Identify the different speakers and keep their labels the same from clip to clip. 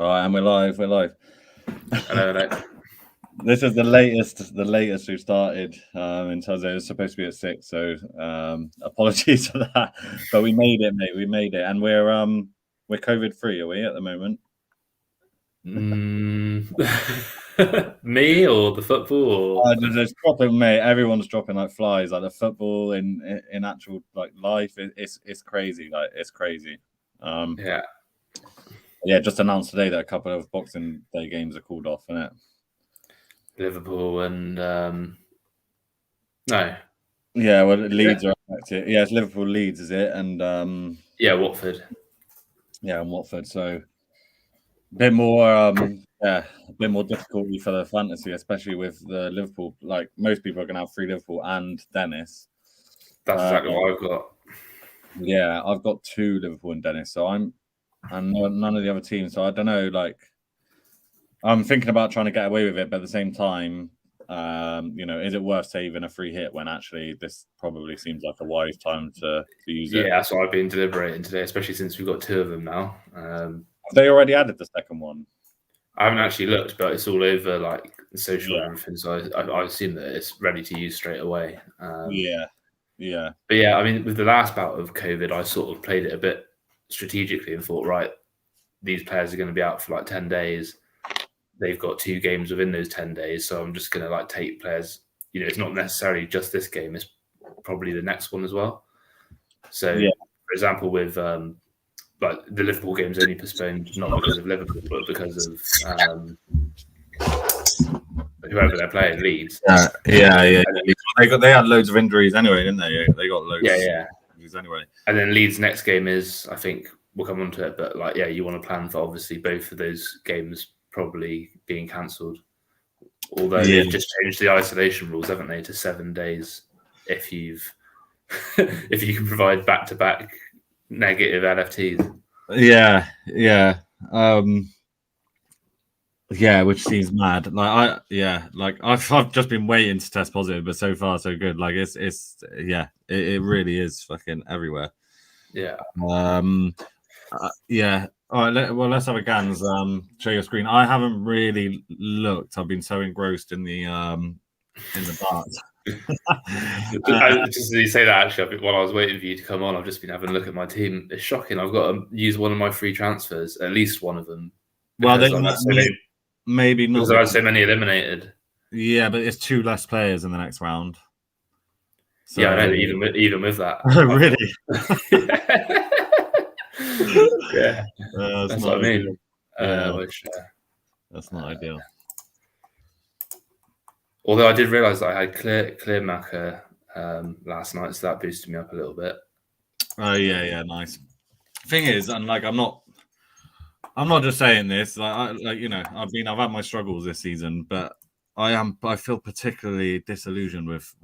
Speaker 1: All right, and we're live.
Speaker 2: Hello.
Speaker 1: This is the latest we've started. In terms of, it was supposed to be at 6, so apologies for that. But we made it, mate. We made it, and we're COVID free, are we at the moment?
Speaker 2: Me or the football? Or...
Speaker 1: Just dropping, mate. Everyone's dropping like flies. Like the football in actual like life, it's crazy. Like it's crazy. Yeah. Just announced today that a couple of Boxing Day games are called off, isn't it?
Speaker 2: Liverpool and no.
Speaker 1: Yeah, well, Leeds are affected. Yeah, it's Liverpool, Leeds, is it? And
Speaker 2: Watford.
Speaker 1: Yeah, and Watford. So a bit more, a bit more difficulty for the fantasy, especially with the Liverpool. Like most people are going to have 3 Liverpool and Dennis.
Speaker 2: That's exactly what I've got.
Speaker 1: Yeah, I've got 2 Liverpool and Dennis, so and none of the other teams. So I don't know. Like, I'm thinking about trying to get away with it, but at the same time, is it worth saving a free hit when actually this probably seems like a wise time to use it?
Speaker 2: Yeah, that's what I've been deliberating today, especially since we've got 2 of them now.
Speaker 1: Have they already added the second one?
Speaker 2: I haven't actually looked, but it's all over like social and everything, so I assume that it's ready to use straight away.
Speaker 1: Yeah.
Speaker 2: But yeah, I mean, with the last bout of COVID, I sort of played it a bit strategically and thought, right, these players are going to be out for like 10 days. They've got 2 games within those 10 days, so I'm just going to like take players. It's not necessarily just this game; it's probably the next one as well. So, for example, with like the Liverpool game's only postponed not because of Liverpool, but because of whoever they're playing, Leeds.
Speaker 1: Yeah. They had loads of injuries anyway, didn't they? They got loads.
Speaker 2: Yeah.
Speaker 1: Anyway,
Speaker 2: and then Leeds' next game is, I think we'll come on to it, but like, you want to plan for obviously both of those games probably being cancelled. Although they've just changed the isolation rules, haven't they, to 7 days if you can provide back-to-back negative LFTs.
Speaker 1: Yeah, which seems mad. I've just been waiting to test positive, but so far so good. Like it really is fucking everywhere.
Speaker 2: Yeah.
Speaker 1: Yeah. All right. Let's have a gans. Show your screen. I haven't really looked. I've been so engrossed in the dark.
Speaker 2: Just as you say that, actually, while I was waiting for you to come on, I've just been having a look at my team. It's shocking. I've got to use one of my free transfers, at least one of them.
Speaker 1: Well, maybe not.
Speaker 2: Because I had so many eliminated.
Speaker 1: Yeah, but it's 2 less players in the next round.
Speaker 2: So, yeah, I know. Even with that.
Speaker 1: Really?
Speaker 2: Yeah, that's what I mean.
Speaker 1: That's not ideal.
Speaker 2: Although I did realise that I had clear Maka last night, so that boosted me up a little bit.
Speaker 1: Oh yeah, nice. Thing is, and like I'm not just saying this. I've had my struggles this season, but I feel particularly disillusioned with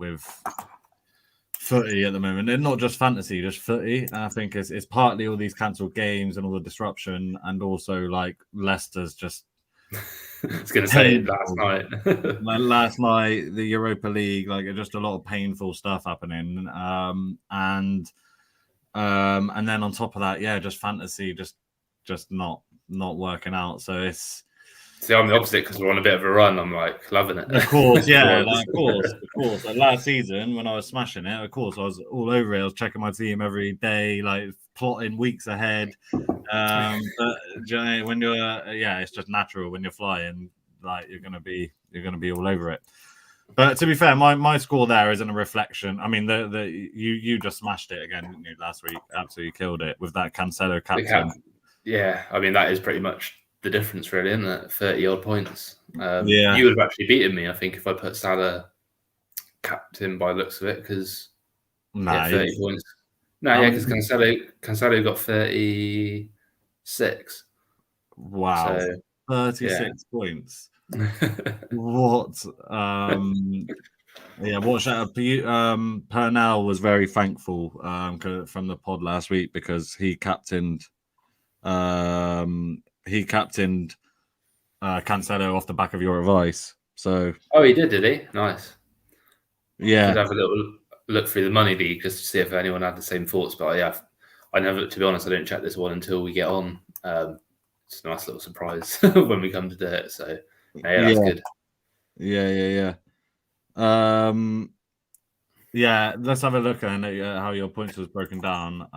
Speaker 1: footy at the moment, and not just fantasy, just footy. And I think it's partly all these cancelled games and all the disruption, and also like Leicester's just.
Speaker 2: I was going to say
Speaker 1: last night, the Europa League, like just a lot of painful stuff happening, and then on top of that, just fantasy, just not working out. So it's.
Speaker 2: See, I'm the opposite because we're on a bit of a run. I'm like loving it.
Speaker 1: Of course, yeah, of course. Like last season when I was smashing it, of course I was all over it. I was checking my team every day, like plotting weeks ahead. But when you're, it's just natural when you're flying. Like you're gonna be all over it. But to be fair, my score there isn't a reflection. I mean, you just smashed it again, didn't you, last week? Absolutely killed it with that Cancelo captain.
Speaker 2: Yeah, I mean that is pretty much the difference, really, isn't it? 30 odd points.
Speaker 1: You
Speaker 2: would have actually beaten me, I think, if I put Salah captain by the looks of it, because 30 points. No, because Cancelo got 36.
Speaker 1: Wow, so, 36 points. What? Watch out. Pernell was very thankful from the pod last week because he captained. Cancelo off the back of your advice. So.
Speaker 2: Oh, he did he? Nice.
Speaker 1: Yeah.
Speaker 2: Could have a little look through the money league just to see if anyone had the same thoughts. But I never, to be honest, I don't check this one until we get on. it's a nice little surprise when we come to do it. So yeah, that's good.
Speaker 1: Yeah. Yeah, let's have a look at how your points was broken down.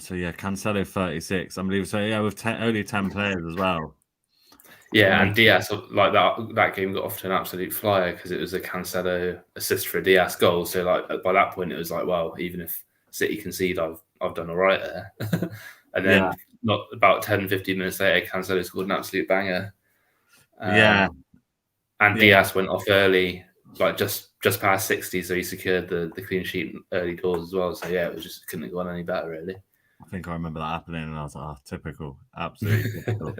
Speaker 1: So yeah, Cancelo 36. I believe so. Yeah, with only 10 players as well.
Speaker 2: Yeah, and Diaz, like that game got off to an absolute flyer because it was a Cancelo assist for a Diaz goal. So like by that point, it was like, well, even if City concede, I've done all right there. And then not about 10, 15 minutes later, Cancelo scored an absolute banger. And Diaz went off early, like just past 60, so he secured the clean sheet early doors as well. So yeah, it was just couldn't have gone any better, really.
Speaker 1: I think I remember that happening, and I was like, typical, absolutely typical.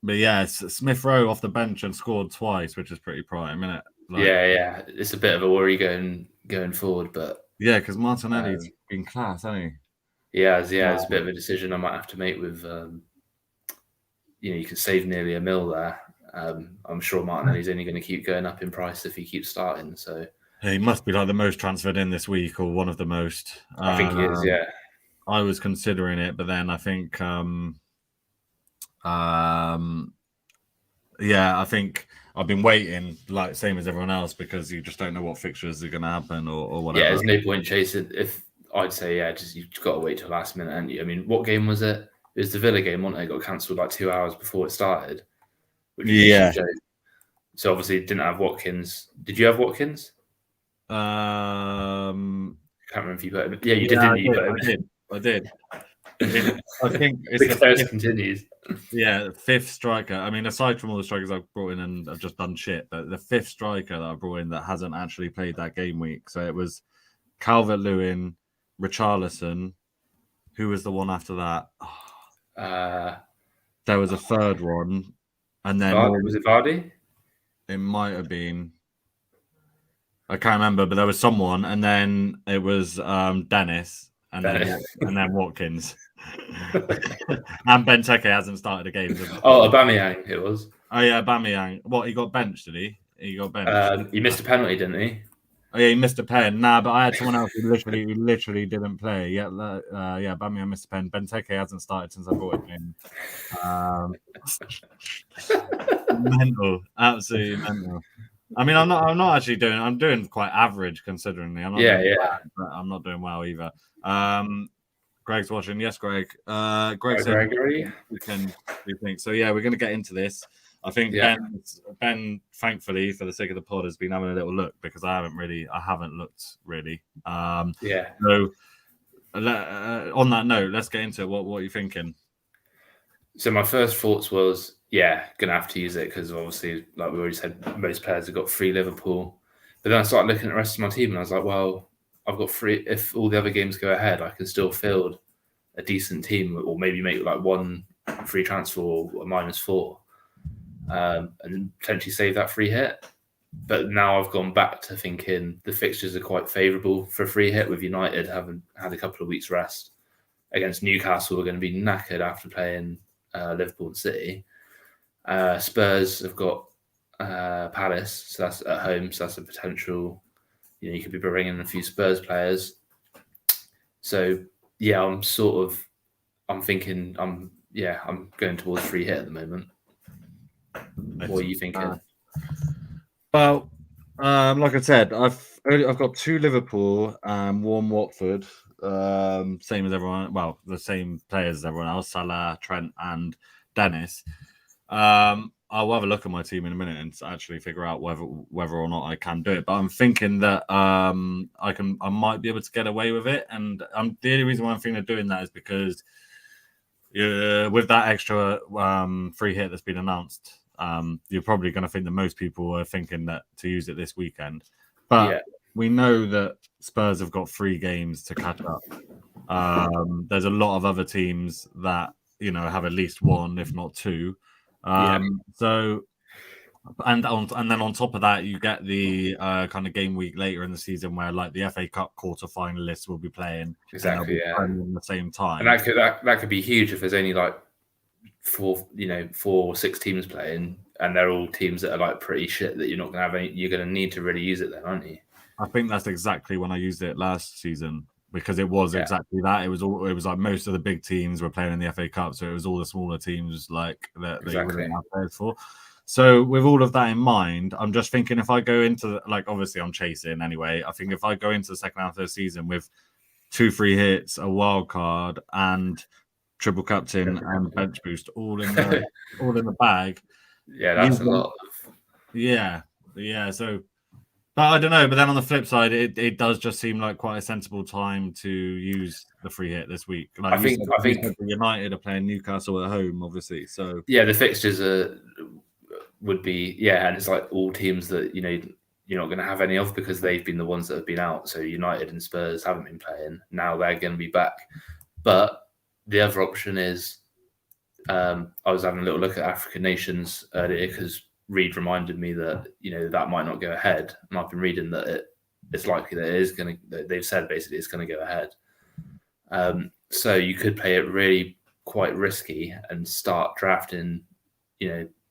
Speaker 1: But yeah, Smith Rowe off the bench and scored twice, which is pretty prime, isn't it?
Speaker 2: Yeah, it's a bit of a worry going forward, but
Speaker 1: yeah, because Martinelli's been class, hasn't
Speaker 2: he? Yeah, it's a bit of a decision I might have to make with. You can save nearly $1 million there. I'm sure Martinelli's only going to keep going up in price if he keeps starting. So
Speaker 1: he must be like the most transferred in this week, or one of the most.
Speaker 2: I think he is. Yeah,
Speaker 1: I was considering it, but then I think, I think I've been waiting, like same as everyone else, because you just don't know what fixtures are going to happen or whatever.
Speaker 2: Yeah, there's no point chasing. If I'd say, just you've got to wait till last minute, haven't you? I mean, what game was it? It was the Villa game, wasn't it? It got cancelled like 2 hours before it started. Which was a joke. So obviously didn't have Watkins. Did you have Watkins?
Speaker 1: I
Speaker 2: can't remember if you put him. Yeah, you did, didn't you?
Speaker 1: I did. I think
Speaker 2: it's the curse continues.
Speaker 1: Yeah, fifth striker. I mean, aside from all the strikers I've brought in and I've just done shit, but the fifth striker that I brought in that hasn't actually played that game week. So it was Calvert-Lewin, Richarlison. Who was the one after that? There was a third one, and then
Speaker 2: was it Vardy?
Speaker 1: It might have been. I can't remember, but there was someone, and then it was Dennis, and then Watkins. And Benteke hasn't started a game.
Speaker 2: Aubameyang it was.
Speaker 1: Oh yeah, Aubameyang. What, he got benched, did he? He got benched.
Speaker 2: He missed a penalty, didn't he?
Speaker 1: Oh yeah, he missed a pen. Nah, but I had someone else who literally didn't play. Yeah, Aubameyang missed a pen. Benteke hasn't started since I brought him in. Mental, absolutely mental. I mean, I'm not actually doing. I'm doing quite average considering. I'm not bad, but I'm not doing well either. Greg's watching. Yes, Greg. Greg said,
Speaker 2: Gregory.
Speaker 1: We think so. Yeah, we're going to get into this. I think Ben, thankfully, for the sake of the pod, has been having a little look because I haven't looked really. So, on that note, let's get into it. What are you thinking?
Speaker 2: So my first thoughts was, gonna have to use it because obviously, like we already said, most players have got free Liverpool. But then I started looking at the rest of my team and I was like, well, I've got free. If all the other games go ahead, I can still field a decent team, or maybe make like one free transfer or a -4. And potentially save that free hit. But now I've gone back to thinking the fixtures are quite favourable for a free hit, with United having had a couple of weeks rest. Against Newcastle, we're going to be knackered after playing Liverpool and City. Spurs have got Palace, so that's at home, so that's a potential. You could be bringing in a few Spurs players. So I'm thinking I'm going towards free hit at the moment. What are you thinking?
Speaker 1: Well, like I said, I've got 2 Liverpool, 1 Watford, same as everyone. Well, the same players as everyone else: Salah, Trent, and Dennis. I'll have a look at my team in a minute and actually figure out whether or not I can do it. But I'm thinking that I might be able to get away with it. And the only reason why I'm thinking of doing that is because with that extra free hit that's been announced, you're probably going to think that most people are thinking that to use it this weekend. But we know that Spurs have got 3 games to catch up. There's a lot of other teams that have at least 1, if not 2. So, and then on top of that, you get the kind of game week later in the season where, like, the FA Cup quarter-finalists will be playing
Speaker 2: exactly
Speaker 1: at the same time,
Speaker 2: and that could be huge if there's only like 4 or 6 teams playing, and they're all teams that are like pretty shit that you're not going to have any. You're going to need to really use it then, aren't you?
Speaker 1: I think that's exactly when I used it last season. because it was exactly that. It was like most of the big teams were playing in the FA Cup, so it was all the smaller teams like that you wouldn't have players for. So with all of that in mind, I'm just thinking if I go into obviously I'm chasing anyway. I think if I go into the second half of the season with 2 free hits, a wild card, and triple captain and bench boost all in the bag.
Speaker 2: Yeah, that's a lot.
Speaker 1: Yeah. So, but I don't know. But then on the flip side, it does just seem like quite a sensible time to use the free hit this week. Like I think United are playing Newcastle at home, obviously. So
Speaker 2: yeah, the fixtures would be and it's like all teams that you're not going to have any of because they've been the ones that have been out. So United and Spurs haven't been playing. Now they're going to be back. But the other option is, I was having a little look at African nations earlier because Reed reminded me that that might not go ahead, and I've been reading that it's likely that it is going to. They've said basically it's going to go ahead. So you could play it really quite risky and start drafting.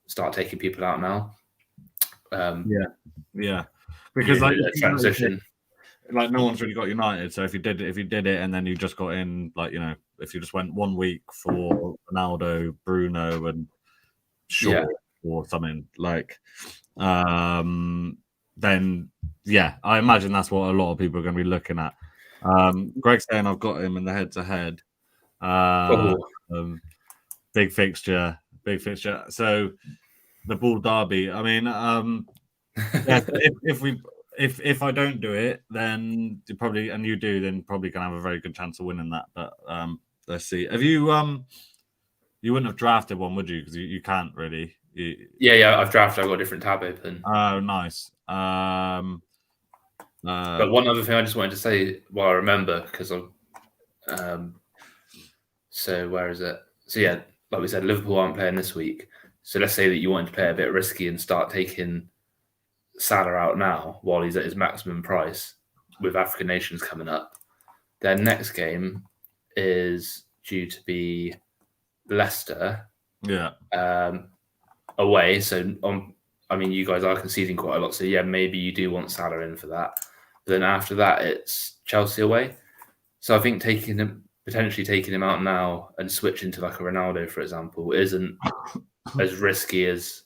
Speaker 2: Start taking people out now.
Speaker 1: Because
Speaker 2: like a transition.
Speaker 1: Like no one's really got United, so if you did it and then you just got in, if you just went 1 week for Ronaldo, Bruno, and Shaw or something then I imagine that's what a lot of people are going to be looking at. Greg's saying I've got him in the head-to-head. Big fixture. So the Bull Derby. I mean, if I don't do it, then you probably, and you do, then probably gonna have a very good chance of winning that. But let's see. Have you you wouldn't have drafted one, would you? Because you can't really.
Speaker 2: I've drafted. I've got a different tab open.
Speaker 1: Oh, nice.
Speaker 2: But one other thing I just wanted to say while I remember, because so where is it? So like we said, Liverpool aren't playing this week. So let's say that you wanted to play a bit risky and start taking Salah out now while he's at his maximum price with African nations coming up. Their next game is due to be Leicester. Away. So you guys are conceding quite a lot. So maybe you do want Salah in for that. But then after that, it's Chelsea away. So I think potentially taking him out now and switching to like a Ronaldo, for example, isn't as risky as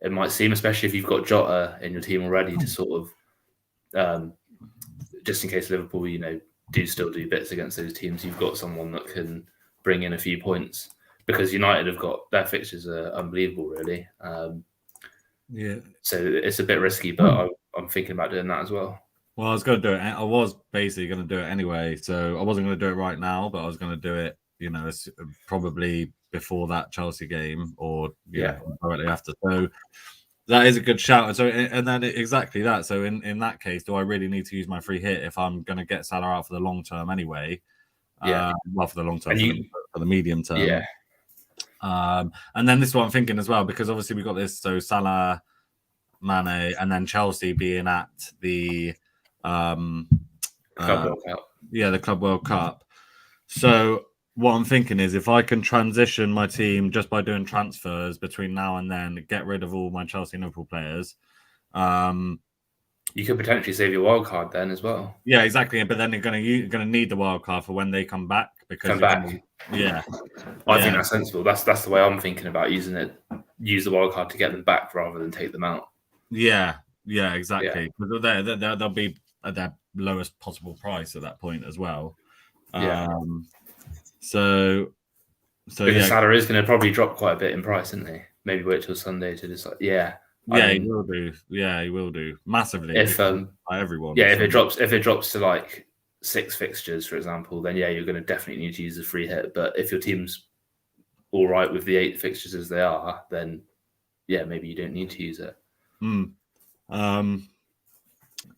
Speaker 2: it might seem, especially if you've got Jota in your team already to sort of, just in case Liverpool, do still do bits against those teams. You've got someone that can bring in a few points because United have got their fixtures are unbelievable, really. So it's a bit risky, but I'm thinking about doing that as well.
Speaker 1: Well, I was going to do it. I was basically going to do it anyway. So I wasn't going to do it right now, but I was going to do it, probably before that Chelsea game or directly after. So that is a good shout. So and then exactly that. So in that case, do I really need to use my free hit if I'm going to get Salah out for the long term anyway? Well, for the long term, for the medium term.
Speaker 2: Yeah.
Speaker 1: And then this is what I'm thinking as well, because obviously we got this. So Salah, Mane, and then Chelsea being at the
Speaker 2: Club World Cup.
Speaker 1: The Club World Cup. So what I'm thinking is if I can transition my team just by doing transfers between now and then, get rid of all my Chelsea and Liverpool players.
Speaker 2: You could potentially save your wild card then as well.
Speaker 1: Yeah, exactly. But then you're going to need the wild card for when they come back.
Speaker 2: I think that's sensible. That's the way I'm thinking about using it. Use the wild card to get them back rather than take them out.
Speaker 1: Yeah, exactly. Yeah. They'll be at their lowest possible price at that point as well. So
Speaker 2: because Salah is going to probably drop quite a bit in price, isn't he? Maybe wait till Sunday to decide.
Speaker 1: He will do. Yeah, he will do massively.
Speaker 2: If
Speaker 1: everyone.
Speaker 2: Yeah, if it drops to like 6 fixtures, for example, then you're going to definitely need to use a free hit. But if your team's all right with the 8 fixtures as they are, then maybe you don't need to use it.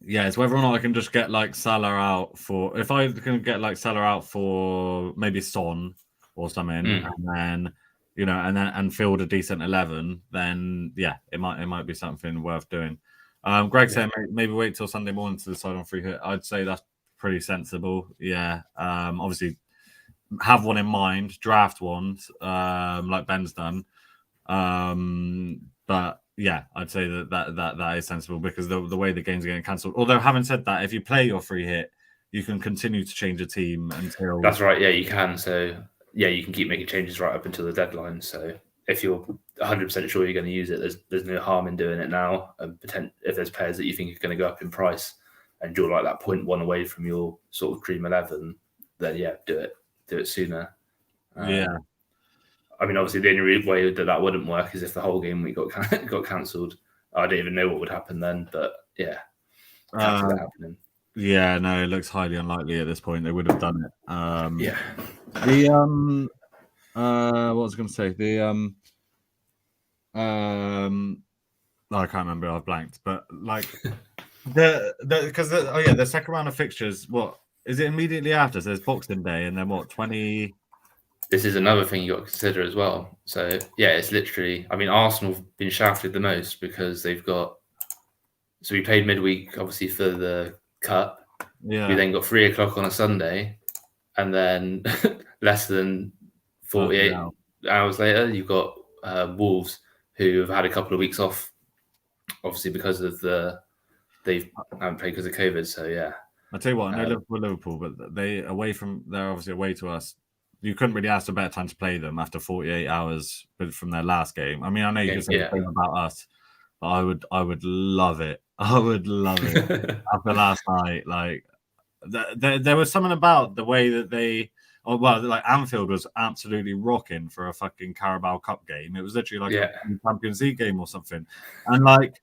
Speaker 1: It's whether or not I can just get like Salah out for. If I can get like Salah out for maybe Son or something, and then and field a decent 11, then it might be something worth doing. Greg said maybe wait till Sunday morning to decide on free hit. I'd say that's pretty sensible. Obviously have one in mind, draft one, like Ben's done. But I'd say that is sensible because the way the games are getting cancelled. Although having said that, if you play your free hit you can continue to change a team until.
Speaker 2: That's right. Yeah, you can. So yeah, you can keep making changes right up until the deadline. So if you're 100% sure you're going to use it, there's no harm in doing it now. And if there's players that you think are going to go up in price, and you're like that 0.1 away from your sort of dream 11, then yeah, do it sooner.
Speaker 1: Yeah.
Speaker 2: I mean, obviously, the only way that wouldn't work is if the whole game week got cancelled. I don't even know what would happen then, but yeah, can't see that happening.
Speaker 1: Yeah, no, it looks highly unlikely at this point. They would have done it.
Speaker 2: Yeah.
Speaker 1: What was I going to say? I can't remember. I've blanked. But like the second round of fixtures. What is it immediately after? So there's Boxing Day, and then what? 20.
Speaker 2: This is another thing you got to consider as well. So yeah, it's literally. I mean, Arsenal have been shafted the most because they've got. So we played midweek, obviously for the cup.
Speaker 1: Yeah.
Speaker 2: We then got 3:00 on a Sunday, and then less than 48 hours later, you've got Wolves, who have had a couple of weeks off, obviously because of they haven't played because of COVID. So yeah,
Speaker 1: I tell you what, no Liverpool, but they're obviously away to us. You couldn't really ask a better time to play them after 48 hours from their last game. I mean, I know you can say the same about us, but I would love it. I would love it after last night. Like there was something about the way that like Anfield was absolutely rocking for a fucking Carabao Cup game. It was literally like a Champions League game or something, and like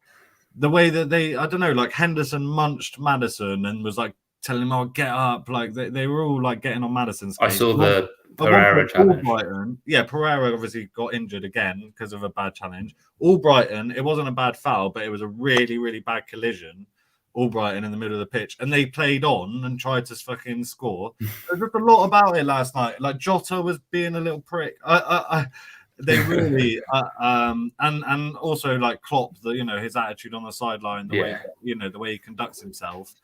Speaker 1: the way that I don't know, like Henderson munched Maddison and was like telling him, "Oh, get up!" Like they were all like getting on Maddison's case.
Speaker 2: I saw the Pereira challenge.
Speaker 1: Brighton, yeah, Pereira obviously got injured again because of a bad challenge. Brighton, it wasn't a bad foul, but it was a really, really bad collision. Brighton in the middle of the pitch, and they played on and tried to fucking score. There's just a lot about it last night. Like Jota was being a little prick. They really, and also like Klopp, his attitude on the sideline, the way the way he conducts himself.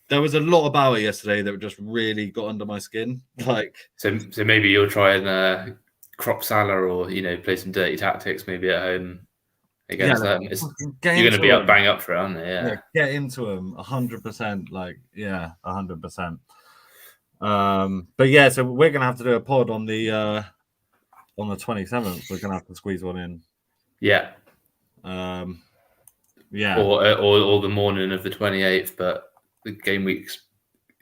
Speaker 1: There was a lot about it yesterday that just really got under my skin. Like,
Speaker 2: so maybe you'll try and crop Salah, or play some dirty tactics maybe at home against them. You're going to be bang up for it, aren't you? Yeah,
Speaker 1: get into them 100%. Like, 100%. But yeah, so we're going to have to do a pod on the 27th. We're going to have to squeeze one in.
Speaker 2: Yeah.
Speaker 1: Yeah.
Speaker 2: Or the morning of the 28th, but the game week's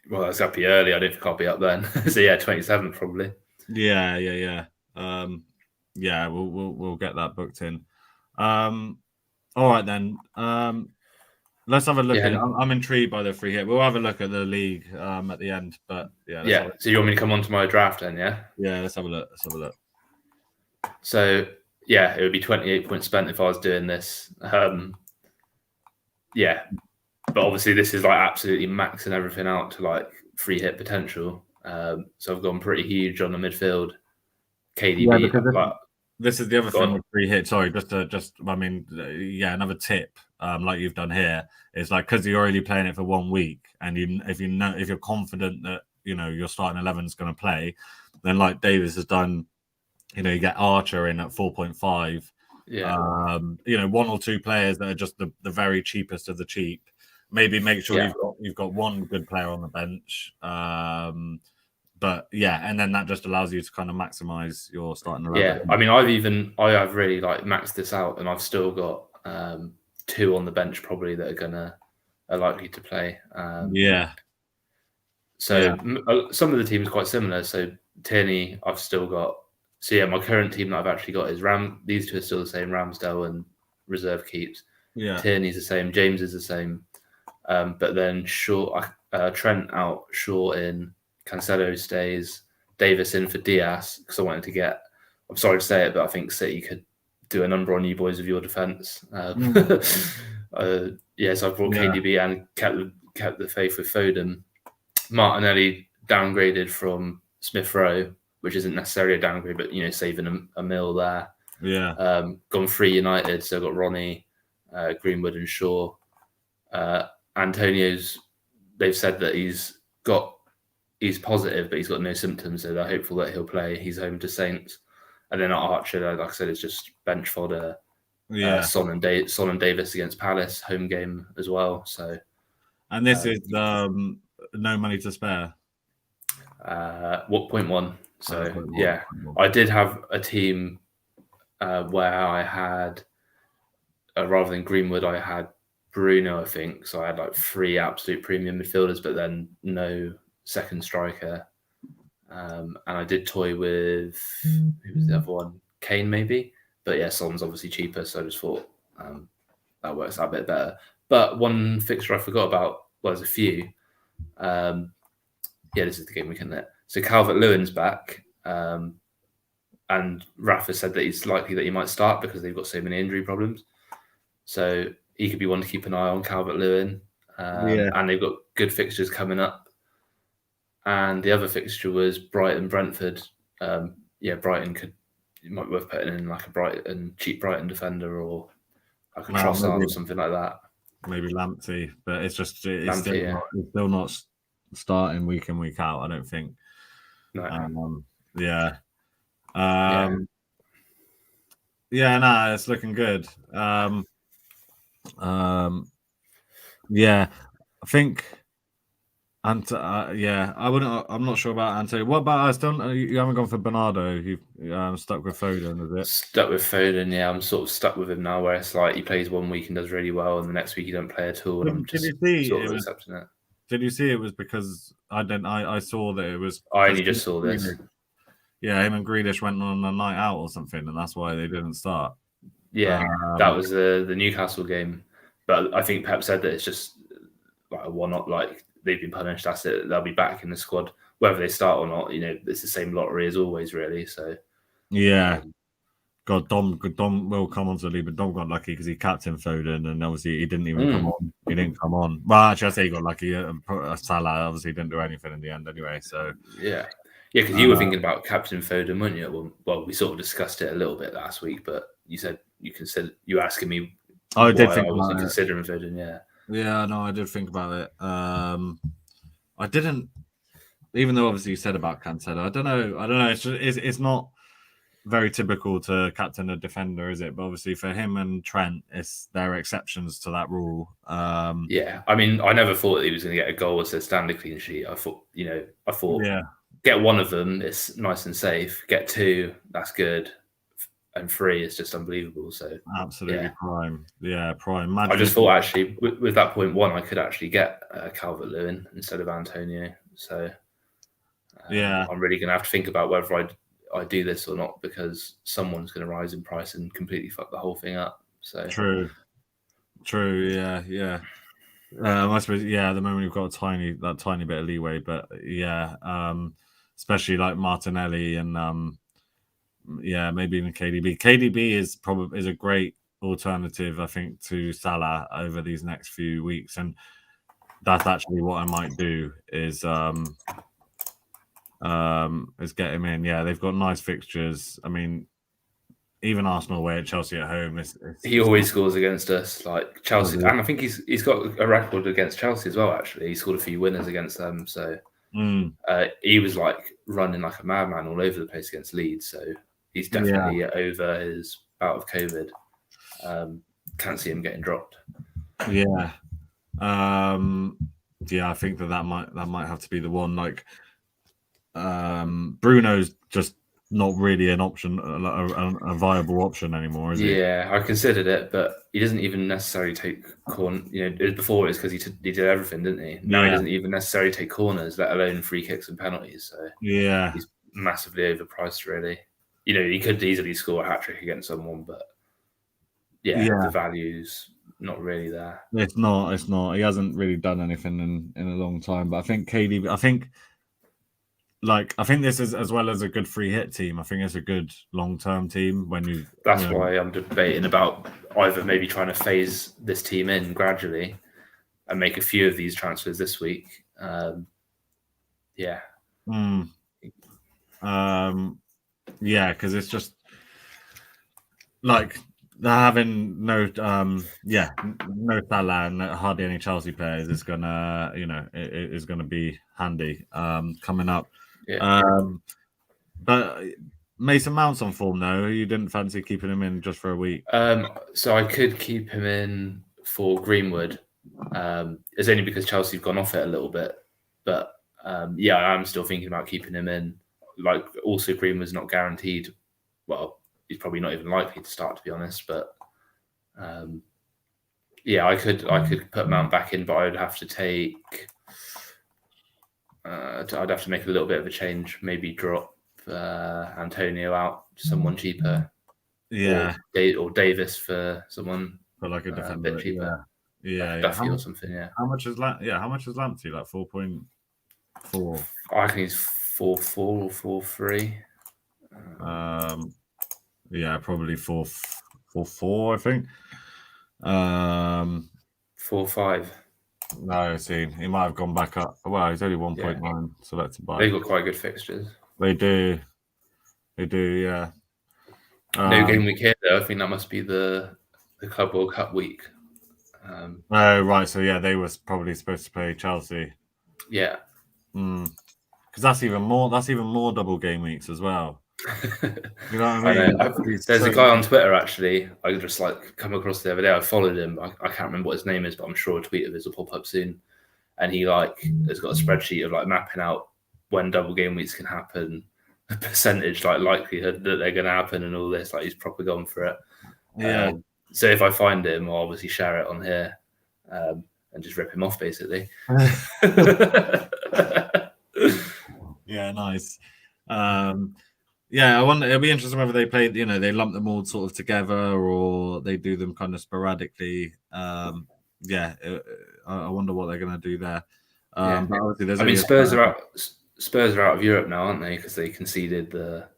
Speaker 2: it's up early. I don't think I'll be up then. So yeah, 27th probably.
Speaker 1: Yeah. We'll get that booked in. All right then. Let's have a look at it. I'm intrigued by the free hit. We'll have a look at the league at the end. But
Speaker 2: yeah. So you want me to come on to my draft then? Yeah.
Speaker 1: Yeah. Let's have a look.
Speaker 2: So yeah, it would be 28 points spent if I was doing this. Yeah, but obviously this is like absolutely maxing everything out to like free hit potential. So I've gone pretty huge on the midfield. KDB.
Speaker 1: Yeah, because this is the other thing with free hit. Sorry, another tip, like you've done here, is like because you're already playing it for 1 week, and if you're confident that your starting 11 is going to play, then like Davis has done, you get Archer in at 4.5.
Speaker 2: Yeah.
Speaker 1: One or two players that are just the very cheapest of the cheap. Maybe make sure you've got one good player on the bench. But yeah, and then that just allows you to kind of maximize your starting 11.
Speaker 2: Yeah, I mean, I have really like maxed this out, and I've still got 2 on the bench probably that are likely to play. So some of the teams are quite similar. So Tierney, I've still got. So yeah, my current team that I've actually got is These two are still the same: Ramsdale and reserve keeps.
Speaker 1: Yeah,
Speaker 2: Tierney's the same. James is the same. But then Trent out, Shaw in. Cancelo stays, Davis in for Diaz, because I wanted to get. I'm sorry to say it, but I think City could do a number on you boys with your defence. So I brought KDB and kept the faith with Foden. Martinelli downgraded from Smith Rowe, which isn't necessarily a downgrade, but saving a mil there.
Speaker 1: Yeah.
Speaker 2: Gone 3 United, so got Ronnie, Greenwood, and Shaw. Antonio's. They've said that he's positive, but he's got no symptoms, so they're hopeful that he'll play. He's home to Saints. And then at Archer, like I said, it's just bench fodder.
Speaker 1: Yeah.
Speaker 2: Son and Davis against Palace, home game as well. So,
Speaker 1: and this is no money to spare?
Speaker 2: What 0.1? So
Speaker 1: Point one,
Speaker 2: yeah,
Speaker 1: point one.
Speaker 2: I did have a team where I had rather than Greenwood, I had Bruno, I think. So I had like 3 absolute premium midfielders, but then no second striker. And I did toy with who was the other one? Kane, maybe. But yeah, Son's obviously cheaper, so I just thought that works out a bit better. But one fixture I forgot about, well, there's a few. Yeah, this is the game week, isn't it? So Calvert-Lewin's back, and Rafa said that it's likely that he might start because they've got so many injury problems. So he could be one to keep an eye on, Calvert-Lewin. And they've got good fixtures coming up. And the other fixture was Brighton-Brentford. Brighton it might be worth putting in like a cheap Brighton defender or like a Trossard or something like that.
Speaker 1: Maybe Lamptey, but it's
Speaker 2: Lamptey,
Speaker 1: still not starting week in, week out, I don't think.
Speaker 2: No.
Speaker 1: It's looking good. I think, and I'm not sure about Antonio. What about us? You haven't gone for Bernardo? You've stuck with Foden, is it?
Speaker 2: Stuck with Foden, yeah. I'm sort of stuck with him now, where it's like he plays one week and does really well, and the next week he don't play at all, and I'm just accepting it.
Speaker 1: Did you see it was because I saw that it was.
Speaker 2: I only just saw this.
Speaker 1: Yeah, him and Grealish went on a night out or something, and that's why they didn't start.
Speaker 2: Yeah, that was the Newcastle game. But I think Pep said that it's just like a one-off, like they've been punished. That's it. They'll be back in the squad, whether they start or not. It's the same lottery as always, really. So
Speaker 1: yeah. God, Dom will come on to the lead, but Dom got lucky because he captained Foden, and obviously he didn't even come on. He didn't come on. Well, actually, I say he got lucky. Salah obviously didn't do anything in the end anyway. So
Speaker 2: yeah, because you were thinking about captain Foden, weren't you? Well, we sort of discussed it a little bit last week, but you said you were asking me
Speaker 1: why I
Speaker 2: wasn't considering Foden.
Speaker 1: Yeah, no, I did think about it. I didn't, even though obviously you said about Cancelo. I don't know. It's not very typical to captain a defender, is it? But obviously for him and Trent, there are exceptions to that rule.
Speaker 2: Yeah, I mean, I never thought that he was going to get a goal as a standard clean sheet. I thought get one of them, it's nice and safe. Get 2, that's good, and 3 is just unbelievable. So
Speaker 1: absolutely prime. Yeah, prime.
Speaker 2: I just thought actually with that 0.1, I could actually get Calvert-Lewin instead of Antonio. So I'm really going to have to think about whether I do this or not, because someone's going to rise in price and completely fuck the whole thing up. So
Speaker 1: true. Yeah. I suppose at the moment we've got that tiny bit of leeway, but especially like Martinelli and maybe even KDB. KDB is a great alternative, I think, to Salah over these next few weeks, and that's actually what I might do is get him in. Yeah, they've got nice fixtures. I mean, even Arsenal away at Chelsea at home.
Speaker 2: He always scores against us, like Chelsea, and I think he's got a record against Chelsea as well. Actually, he scored a few winners against them. So he was like running like a madman all over the place against Leeds. So he's definitely over his bout of COVID. Can't see him getting dropped.
Speaker 1: Yeah. I think that might have to be the one. Like Bruno's just not really an option, a viable option anymore, is he?
Speaker 2: Yeah, I considered it, but he doesn't even necessarily take corner. Before it was because he did everything, didn't he? Now he doesn't even necessarily take corners, let alone free kicks and penalties. So he's massively overpriced, really. He could easily score a hat trick against someone, but the value's not really there.
Speaker 1: It's not. He hasn't really done anything in a long time. But I think KDB. I think this is, as well as a good free hit team, I think it's a good long-term team
Speaker 2: That's why I'm debating about either maybe trying to phase this team in gradually and make a few of these transfers this week. Because
Speaker 1: it's just like they're having no Salah and hardly any Chelsea players is gonna, it is gonna be handy coming up. But Mason Mount's on form though. You didn't fancy keeping him in just for a week?
Speaker 2: So I could keep him in for Greenwood. It's only because Chelsea have gone off it a little bit. But yeah, I'm still thinking about keeping him in. Like, also Green was not guaranteed. Well, he's probably not even likely to start, to be honest. But yeah, I could put Mount back in, but I'd have to take. I'd have to make a little bit of a change. Maybe drop Antonio out to someone cheaper.
Speaker 1: Yeah,
Speaker 2: or Davis for someone
Speaker 1: for like a
Speaker 2: a
Speaker 1: defender.
Speaker 2: bit cheaper.
Speaker 1: Yeah.
Speaker 2: Duffy or something. Yeah.
Speaker 1: How much is Lamptey? Like 4.4.
Speaker 2: I reckon he's 4.4 or 4.3.
Speaker 1: Yeah, probably 4.4. I think.
Speaker 2: 4.5.
Speaker 1: No, see, he might have gone back up. Well, he's only 1.9, so that's a buy.
Speaker 2: They've got quite good fixtures.
Speaker 1: They do, yeah.
Speaker 2: No game week here, though. I think that must be the Club World Cup week.
Speaker 1: Oh, right. So yeah, they were probably supposed to play Chelsea.
Speaker 2: Yeah.
Speaker 1: Because that's even more double game weeks as well. You know what I mean?
Speaker 2: There's a guy on Twitter, actually. I just come across the other day. I followed him. I can't remember what his name is, but I'm sure a tweet of his will pop up soon. And he has got a spreadsheet of mapping out when double game weeks can happen, a percentage likelihood that they're going to happen, and all this. He's proper gone for it.
Speaker 1: Yeah.
Speaker 2: So if I find him, I'll obviously share it on here and just rip him off, basically.
Speaker 1: Yeah, nice. Yeah, I wonder. It'll be interesting whether they play. They lump them all sort of together, or they do them kind of sporadically. Yeah, I wonder what they're going to do there. But obviously
Speaker 2: Spurs are out. Spurs are out of Europe now, aren't they? Because they conceded the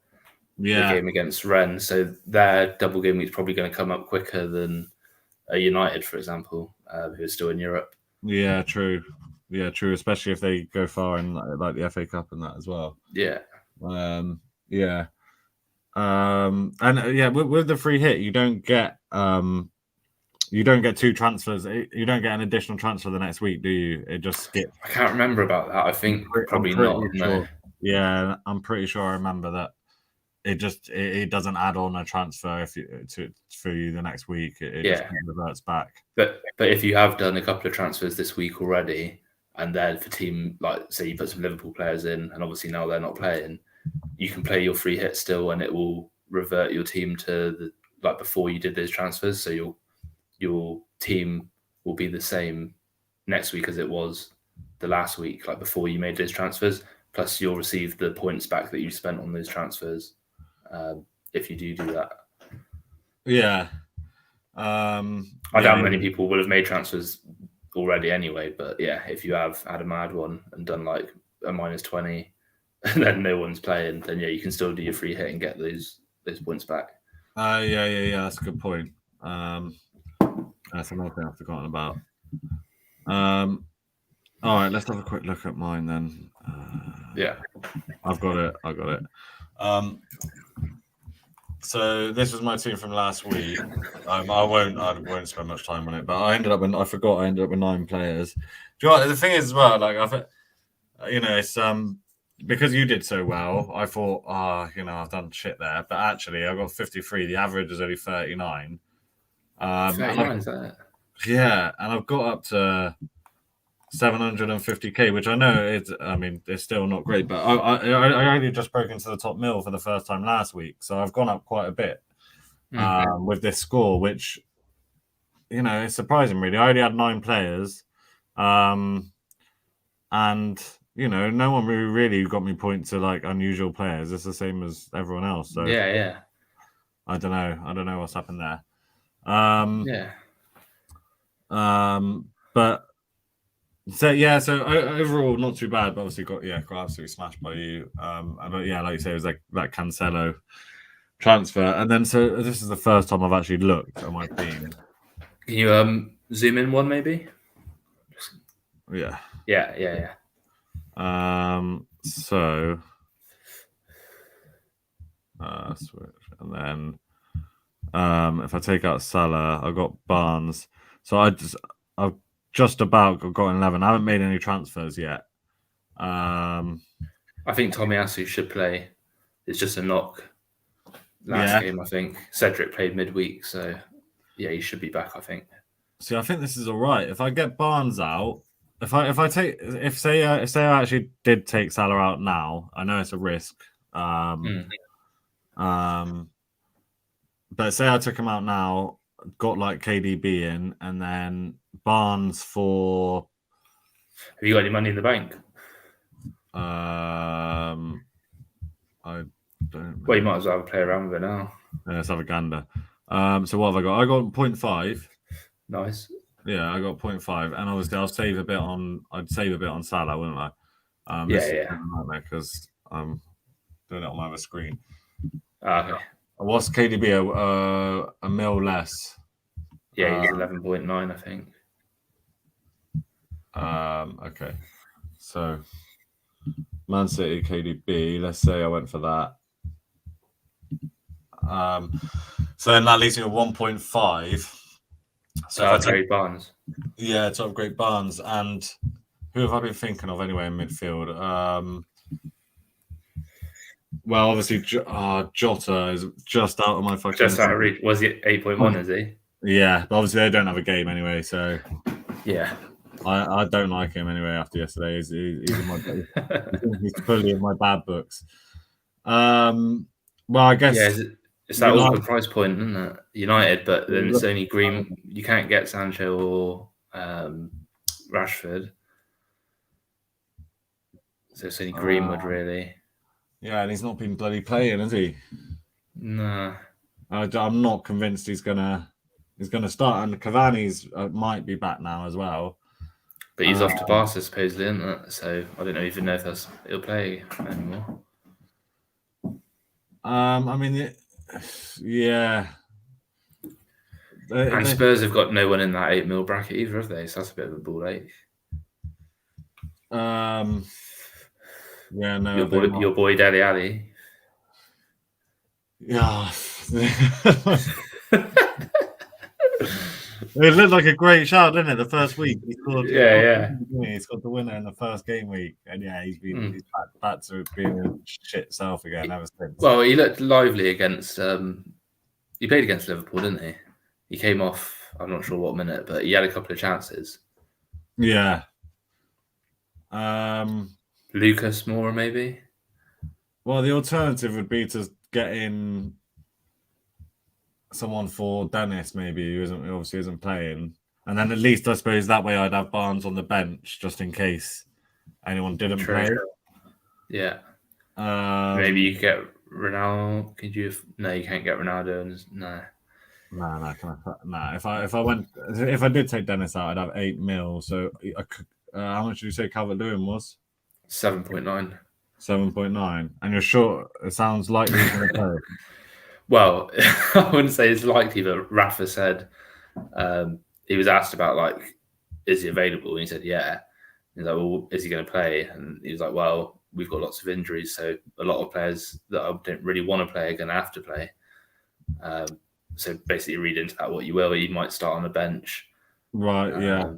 Speaker 2: game against Rennes, so their double game week's probably going to come up quicker than a United, for example, who are still in Europe.
Speaker 1: Yeah, true. Yeah, true. Especially if they go far in like the FA Cup and that as well.
Speaker 2: Yeah.
Speaker 1: Yeah. And yeah, with the free hit, you don't get two transfers. You don't get an additional transfer the next week, do you? It just skips.
Speaker 2: I can't remember about that. I think probably not.
Speaker 1: Sure.
Speaker 2: No.
Speaker 1: Yeah, I'm pretty sure I remember that. It doesn't add on a transfer for you the next week. It just reverts back.
Speaker 2: But if you have done a couple of transfers this week already, and then for team say you put some Liverpool players in, and obviously now they're not playing, you can play your free hit still, and it will revert your team to the before you did those transfers. So your team will be the same next week as it was the last week, before you made those transfers. Plus, you'll receive the points back that you spent on those transfers if you do that.
Speaker 1: Yeah.
Speaker 2: I doubt many people will have made transfers already anyway, but yeah, if you have had a mad one and done a -20 and then no one's playing, then yeah, you can still do your free hit and get those points back.
Speaker 1: Yeah, that's a good point. That's another thing I've forgotten about. All right, let's have a quick look at mine then.
Speaker 2: Yeah,
Speaker 1: I've got it. So this was my team from last week. I won't spend much time on it, but I ended up with 9 players. Do you know what the thing is as well? It's because you did so well. I thought, I've done shit there, but actually I got 53. The average is only 39.
Speaker 2: 39 is that?
Speaker 1: Yeah, and I've got up to 750k, which I know it's still not great, but I only just broke into the top mill for the first time last week, so I've gone up quite a bit with this score, which it's surprising really. I only had 9 players, and no one really got me points to unusual players. It's the same as everyone else. So
Speaker 2: yeah.
Speaker 1: I don't know what's happened there. But. So overall not too bad, but obviously got absolutely smashed by you. But yeah, like you say, it was that Cancelo transfer, and then so this is the first time I've actually looked at my team.
Speaker 2: Can you zoom in one maybe?
Speaker 1: Yeah. So switch, and then if I take out Salah, I've got Barnes. So I've just about got 11. I haven't made any transfers yet.
Speaker 2: I think Tomiyasu should play. It's just a knock. Last game, I think. Cedric played midweek, so yeah, he should be back, I think.
Speaker 1: See, I think this is all right. If I get Barnes out, if say I actually did take Salah out now, I know it's a risk. But say I took him out now, got like KDB in, and then Barnes for.
Speaker 2: Have you got any money in the bank?
Speaker 1: I don't know.
Speaker 2: Well, you might as well have a play around with it now.
Speaker 1: Let's have a gander. So what have I got? I got 0.5.
Speaker 2: Nice.
Speaker 1: Yeah, I got 0.5, and obviously I'd save a bit on Salah, wouldn't I?
Speaker 2: Yeah.
Speaker 1: Because I'm doing it on my other screen.
Speaker 2: Okay.
Speaker 1: What's KDB? A mil less.
Speaker 2: Yeah, he's 11.9, I think.
Speaker 1: Okay. So Man City KDB. Let's say I went for that. So then that leaves me with 1.5.
Speaker 2: So I'd trade Barnes.
Speaker 1: Yeah, to upgrade Barnes. And who have I been thinking of anyway in midfield? Well, obviously, Jota is just out of my fucking.
Speaker 2: Just out of reach. Was he 8.1? Is he?
Speaker 1: Yeah, but obviously they don't have a game anyway, so
Speaker 2: yeah,
Speaker 1: I don't like him anyway. After yesterday, he's in my he's fully in my bad books. Well, I guess
Speaker 2: it's that awkward price point, isn't it? United, but then it's only Green. You can't get Sancho or Rashford, so it's only Greenwood really.
Speaker 1: Yeah, and he's not been bloody playing, has he?
Speaker 2: No,
Speaker 1: I'm not convinced he's gonna start. And Cavani's might be back now as well.
Speaker 2: But he's off to Barca supposedly, isn't it? So I don't even know if he'll play anymore.
Speaker 1: I mean, yeah.
Speaker 2: And Spurs have got no one in that 8 mil bracket either, have they? So that's a bit of a ball ache.
Speaker 1: Yeah, no.
Speaker 2: Your boy Dele Alli.
Speaker 1: Yeah. It looked like a great shout, didn't it? The first week he scored. He scored the winner in the first game week, and yeah, he's back to being a shit self again ever since.
Speaker 2: Well, he looked lively against. He played against Liverpool, didn't he? He came off. I'm not sure what minute, but he had a couple of chances.
Speaker 1: Yeah.
Speaker 2: Lucas Moura, maybe.
Speaker 1: Well, the alternative would be to get in someone for Dennis, maybe who obviously isn't playing, and then at least I suppose that way I'd have Barnes on the bench just in case anyone didn't play.
Speaker 2: Yeah. Maybe you could get Ronaldo. Could you? No, you can't get Ronaldo. No.
Speaker 1: Nah. If I did take Dennis out, I'd have 8 mil. So how much did you say Calvert-Lewin was?
Speaker 2: 7.9.
Speaker 1: 7.9, and you're sure it sounds likely he's going to play.
Speaker 2: Well, I wouldn't say it's likely, but Rafa said he was asked about like, is he available? And he said, yeah. He's like, well, is he going to play? And he was like, well, we've got lots of injuries, so a lot of players that I don't really want to play are going to have to play. So basically, read into that what you will. He might start on the bench.
Speaker 1: Right, yeah.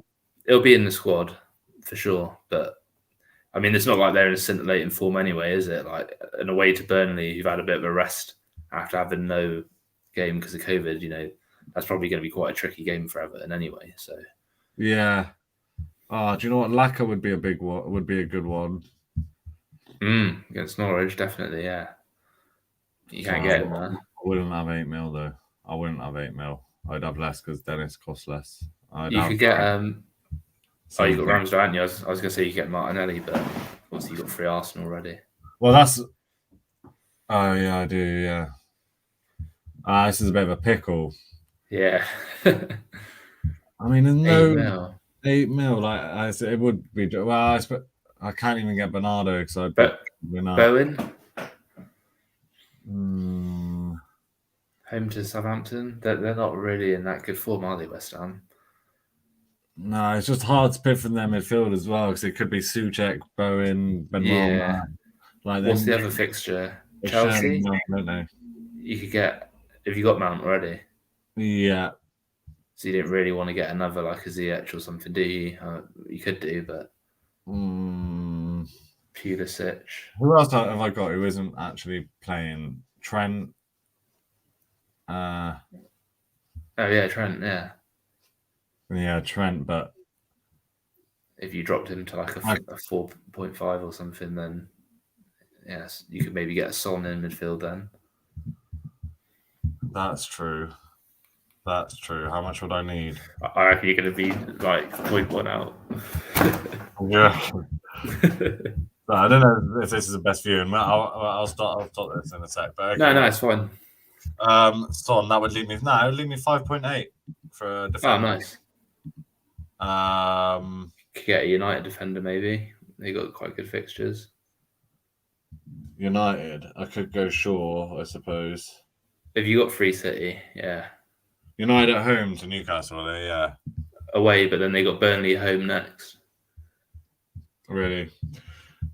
Speaker 2: It'll be in the squad for sure, but I mean, it's not like they're in a scintillating form anyway, is it? Like, an away to Burnley, you've had a bit of a rest after having no game because of COVID, that's probably going to be quite a tricky game for Everton anyway. So,
Speaker 1: yeah. Oh, do you know what? Laka would be a big one. Would be a good one.
Speaker 2: Against Norwich, definitely, yeah. You can't get him there.
Speaker 1: I wouldn't have 8 mil though. I wouldn't have 8 mil. I'd have less because Dennis costs less.
Speaker 2: You could get. Oh, you got Ramsdale, haven't you? I was going to say you get Martinelli, but obviously you got 3 Arsenal already.
Speaker 1: Well, that's. Oh yeah, I do. Yeah. This is a bit of a pickle.
Speaker 2: Yeah.
Speaker 1: I mean, there's no 8 mil. Like it would be. Well, I can't even get Bernardo because I.
Speaker 2: Bowen.
Speaker 1: Home
Speaker 2: to Southampton. They're not really in that good form, are they, West Ham?
Speaker 1: No, it's just hard to pick from their midfield as well because it could be Souček, Bowen, Ben Rama.
Speaker 2: What's the other fixture? Chelsea.
Speaker 1: Don't know.
Speaker 2: You could get. Have you got Mount already?
Speaker 1: Yeah.
Speaker 2: So you didn't really want to get another like a Ziyech or something, do you? You could do, but. Pulisic.
Speaker 1: Who else have I got who isn't actually playing? Trent.
Speaker 2: Oh yeah, Trent. Yeah.
Speaker 1: Yeah, Trent, but
Speaker 2: if you dropped him to like a 4.5 or something, then yes, you could maybe get a Son in midfield then.
Speaker 1: That's true. That's true. How much would I need?
Speaker 2: I reckon you're going to be like 0.1 out.
Speaker 1: Yeah. I don't know if this is the best view, and I'll stop this in a sec. But okay.
Speaker 2: No, it's fine.
Speaker 1: Son, that would leave me. No, it would leave me 5.8 for a defender.
Speaker 2: Oh, nice. Could get a United defender maybe. They got quite good fixtures.
Speaker 1: United, I could go Shaw, I suppose.
Speaker 2: Have you got Free City? Yeah.
Speaker 1: United at home to Newcastle, are they? Yeah.
Speaker 2: Away, but then they got Burnley at home next.
Speaker 1: Really?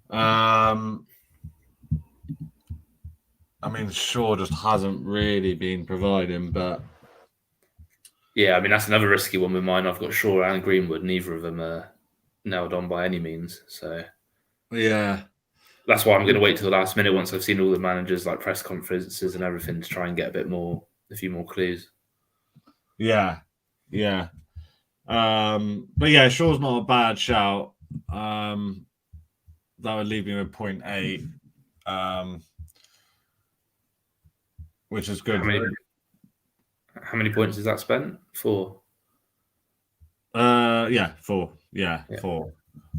Speaker 1: I mean, Shaw just hasn't really been providing, but
Speaker 2: yeah, I mean that's another risky one with mine. I've got Shaw and Greenwood. Neither of them are nailed on by any means. So
Speaker 1: yeah,
Speaker 2: that's why I'm going to wait till the last minute once I've seen all the managers like press conferences and everything to try and get a few more clues.
Speaker 1: Yeah. But yeah, Shaw's not a bad shout. That would leave me with 0.8, which is good.
Speaker 2: How many points is that spent? 4.
Speaker 1: Yeah, 4. Yeah, 4.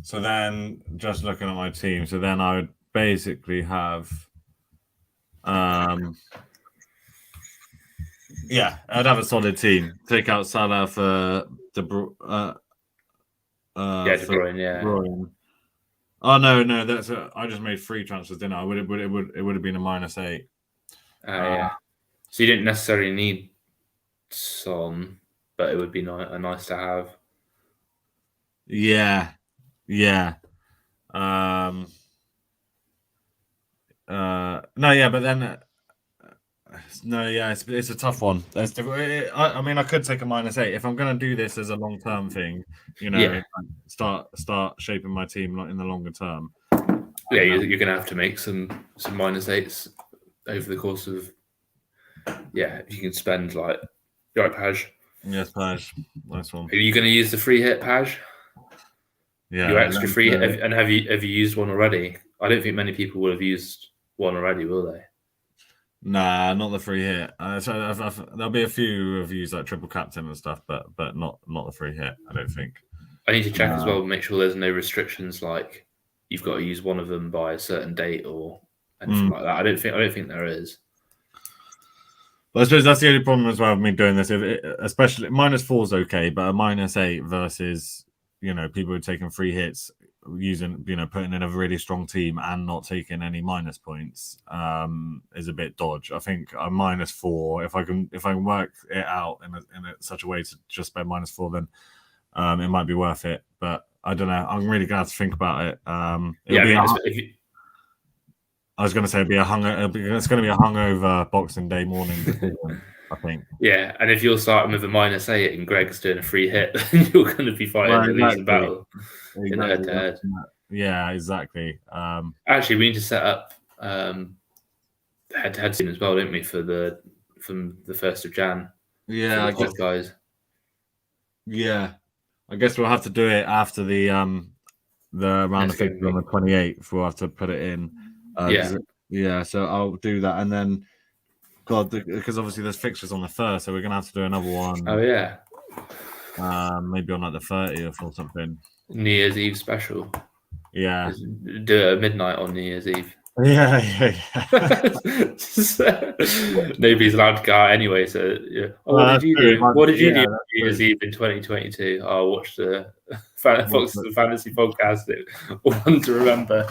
Speaker 1: So then, just looking at my team, so then I would basically have, yeah, I'd have a solid team. Take out Salah for De Bruyne.
Speaker 2: De Bruyne, yeah.
Speaker 1: Bruyne. Oh no, that's I just made 3 transfers, didn't I? It would have been a -8.
Speaker 2: Yeah. So you didn't necessarily need Son, but it would be nice to have.
Speaker 1: Yeah. No, yeah, but then no, yeah, it's a tough one. I mean, I could take a -8 if I'm going to do this as a long-term thing. Start shaping my team in the longer term.
Speaker 2: Yeah, you're going to have to make some -8s over the course of. Yeah, if you can spend like. You right, Paj?
Speaker 1: Yes, Paj. Nice one.
Speaker 2: Are you going to use the free hit, Paj?
Speaker 1: Yeah.
Speaker 2: Your extra free hit, and have you used one already? I don't think many people will have used one already, will they?
Speaker 1: Nah, not the free hit. So there'll be a few reviews like triple captain and stuff, but not the free hit. I don't think.
Speaker 2: I need to check as well, make sure there's no restrictions like you've got to use one of them by a certain date or anything like that. I don't think there is.
Speaker 1: But I suppose that's the only problem as well with me doing this. Especially -4 is okay, but a -8 versus people who are taking free hits, using putting in a really strong team and not taking any minus points is a bit dodge. I think a -4, if I can work it out in such a way to just spend -4, then it might be worth it. But I don't know. I'm really gonna have to think about it. I was going to say it's going to be a hungover Boxing Day morning decision, I think.
Speaker 2: Yeah, and if you're starting with a -8 and Greg's doing a free hit, then you're going to be fighting the losing battle in head-to-head.
Speaker 1: Yeah, exactly.
Speaker 2: Actually, we need to set up head-to-head soon as well, don't we, from the 1st of Jan?
Speaker 1: Yeah, I guess,
Speaker 2: guys.
Speaker 1: Yeah, I guess we'll have to do it after the round of 50 on the 28th. We'll have to put it in. So I'll do that, and then because obviously there's fixtures on the 1st, so we're gonna have to do another one.
Speaker 2: Oh yeah,
Speaker 1: maybe on like the 30th or something.
Speaker 2: New Year's Eve special.
Speaker 1: Yeah,
Speaker 2: do it at midnight on New Year's Eve.
Speaker 1: Yeah.
Speaker 2: Nobody's allowed to go out anyway. So yeah. What did you do? What did you do New Year's Eve in 2022? I watched the Fox's Fantasy podcast. One to remember.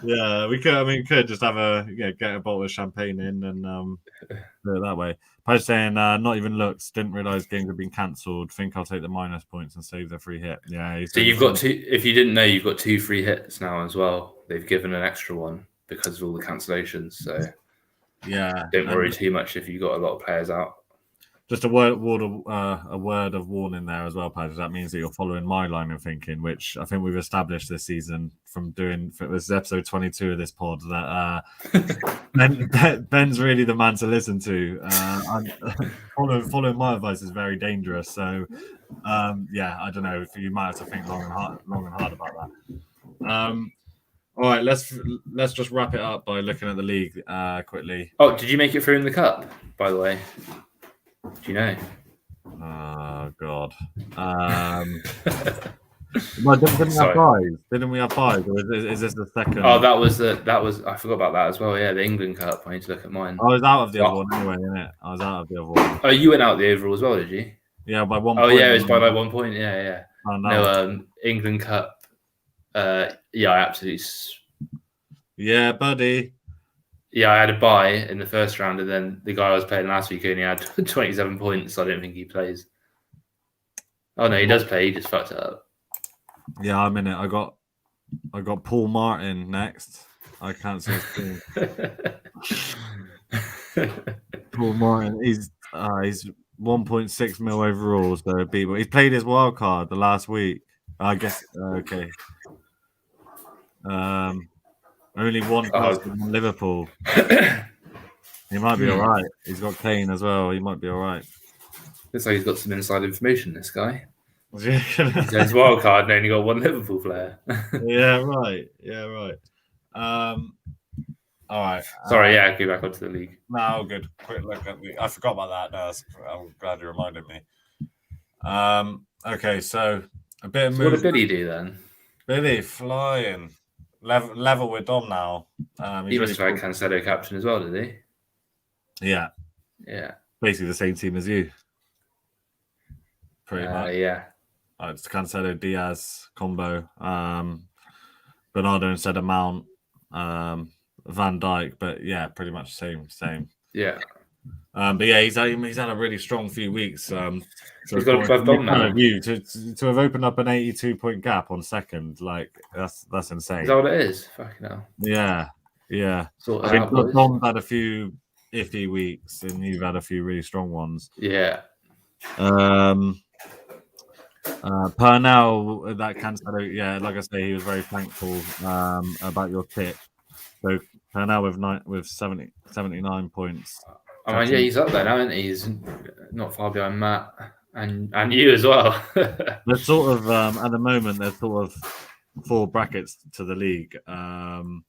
Speaker 1: Yeah, we could. I mean, could just have get a bottle of champagne in and do it that way. Post saying, not even looks. Didn't realize games have been cancelled. Think I'll take the minus points and save the free hit. Yeah.
Speaker 2: So you've got 2. If you didn't know, you've got 2 free hits now as well. They've given an extra one because of all the cancellations. So
Speaker 1: yeah,
Speaker 2: don't worry too much if you've got a lot of players out.
Speaker 1: Just a word of warning there as well, Padge. That means that you're following my line of thinking, which I think we've established this season from doing. This is episode 22 of this pod. That Ben's really the man to listen to. Following my advice is very dangerous. So, yeah, I don't know. If you might have to think long and hard about that. All right, let's just wrap it up by looking at the league quickly.
Speaker 2: Oh, did you make it through in the cup, by the way? Do you know?
Speaker 1: Oh God. Well, didn't we have five? Didn't we have five? Or is this the second?
Speaker 2: Oh, that was I forgot about that as well. Yeah, the England Cup. I need to look at mine.
Speaker 1: I was out of the other one anyway, innit? I was out of the other one.
Speaker 2: Oh, you went out the overall as well, did you?
Speaker 1: Yeah, by 1
Speaker 2: point. Oh yeah, it was by like 1 point. Yeah.
Speaker 1: Oh, no.
Speaker 2: England Cup. Yeah, absolutely.
Speaker 1: Yeah, buddy.
Speaker 2: Yeah, I had a bye in the first round, and then the guy I was playing last week only had 27 points. So I don't think he plays. Oh no, he does play. He just fucked it up.
Speaker 1: Yeah, I'm in it. I got Paul Martin next. I cancelled his team. Paul Martin. He's 1.6 mil overall. So he played his wild card the last week. I guess okay. Only one person in Liverpool. He might be all right. He's got Kane as well. He might be all right.
Speaker 2: Looks like he's got some inside information, this guy.
Speaker 1: He
Speaker 2: says wild card and only got one Liverpool player.
Speaker 1: Yeah, right. All right.
Speaker 2: Sorry, go back onto the league.
Speaker 1: No, good. Quick look at I forgot about that. No, I'm glad you reminded me. Okay, so a bit of
Speaker 2: what did Billy do then?
Speaker 1: Billy flying. Level with Dom now.
Speaker 2: He must have had Cancelo captain as well, did
Speaker 1: he? Yeah. Basically the same team as you. Pretty much.
Speaker 2: Yeah.
Speaker 1: It's Cancelo Diaz combo. Bernardo instead of Mount. Van Dijk, but yeah, pretty much same.
Speaker 2: Yeah.
Speaker 1: But yeah, he's had a really strong few weeks. So
Speaker 2: he's got above Dom now.
Speaker 1: To have opened up an 82-point gap on second, like that's insane.
Speaker 2: Is that what it is? Fucking hell.
Speaker 1: Yeah.
Speaker 2: I think
Speaker 1: Dom's had a few iffy weeks, and you've had a few really strong ones.
Speaker 2: Yeah.
Speaker 1: Pernell, that Cancelo, yeah, like I say, he was very thankful about your tip. So Pernell with 79 points.
Speaker 2: I mean, yeah, he's up there now, isn't he? He's not far behind Matt and you as well.
Speaker 1: There's sort of at the moment there's sort of 4 brackets to the league. You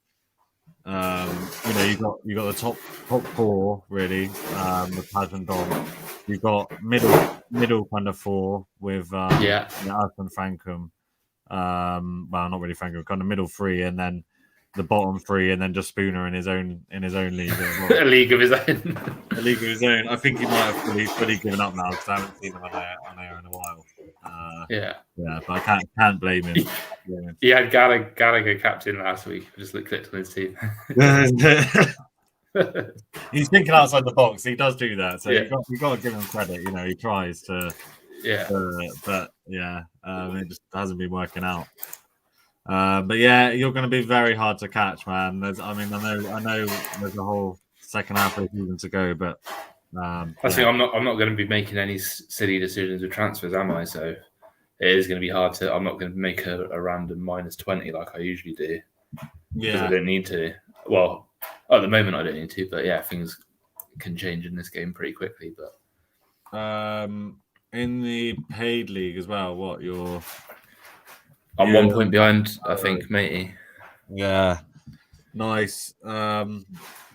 Speaker 1: got the top 4 really with Paz and Dom. You've got middle kind of 4 with us and Frankham. Well, not really Frankham, kind of middle 3, and then the bottom 3, and then just Spooner in his own league.
Speaker 2: A league of his own.
Speaker 1: A league of his own. I think he might have fully given up now because I haven't seen him on air in a while.
Speaker 2: Yeah,
Speaker 1: but I can't blame him.
Speaker 2: He had Gallagher captain last week. I just clicked on his team.
Speaker 1: He's thinking outside the box. He does do that, so you got to give him credit. You know, he tries to.
Speaker 2: Yeah.
Speaker 1: It just hasn't been working out. But yeah, you're going to be very hard to catch, man. I know there's a whole second half of the season to go, but
Speaker 2: I think I'm not going to be making any silly decisions with transfers, am I? So it is going to be hard to. I'm not going to make a random -20 like I usually do. Because I don't need to. Well, at the moment I don't need to, but yeah, things can change in this game pretty quickly. But
Speaker 1: in the paid league as well, what you're.
Speaker 2: I'm 1 point behind, I think, matey.
Speaker 1: Yeah, nice.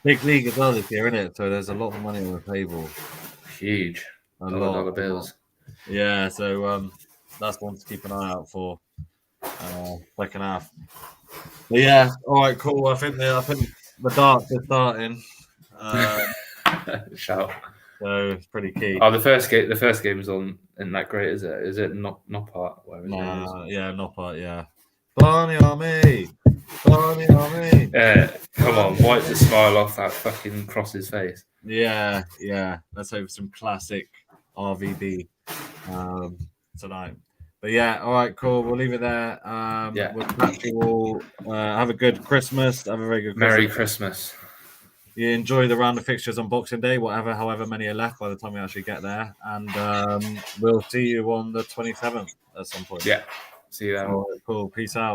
Speaker 1: Big league as well this year, isn't it? So there's a lot of money on the table.
Speaker 2: Huge. A lot of dollar bills.
Speaker 1: Yeah, so that's one to keep an eye out for. Second half. But yeah, all right, cool. I think the darts are starting.
Speaker 2: Shout.
Speaker 1: So it's pretty key.
Speaker 2: Oh, the first game is on. Isn't that great? Is it? Is it not part?
Speaker 1: Yeah, not part. Yeah. Barney on me.
Speaker 2: Come on, wipe the smile off that fucking Cross's face.
Speaker 1: Yeah. Let's hope for some classic RVD tonight. But yeah, all right, cool. We'll leave it there. We'll catch you all. Have a good Christmas. Have a very good Christmas.
Speaker 2: Merry Christmas.
Speaker 1: you enjoy the round of fixtures on Boxing Day, however many are left by the time we actually get there, and we'll see you on the 27th at some point.
Speaker 2: Yeah, see you then.
Speaker 1: All right, cool. Peace out.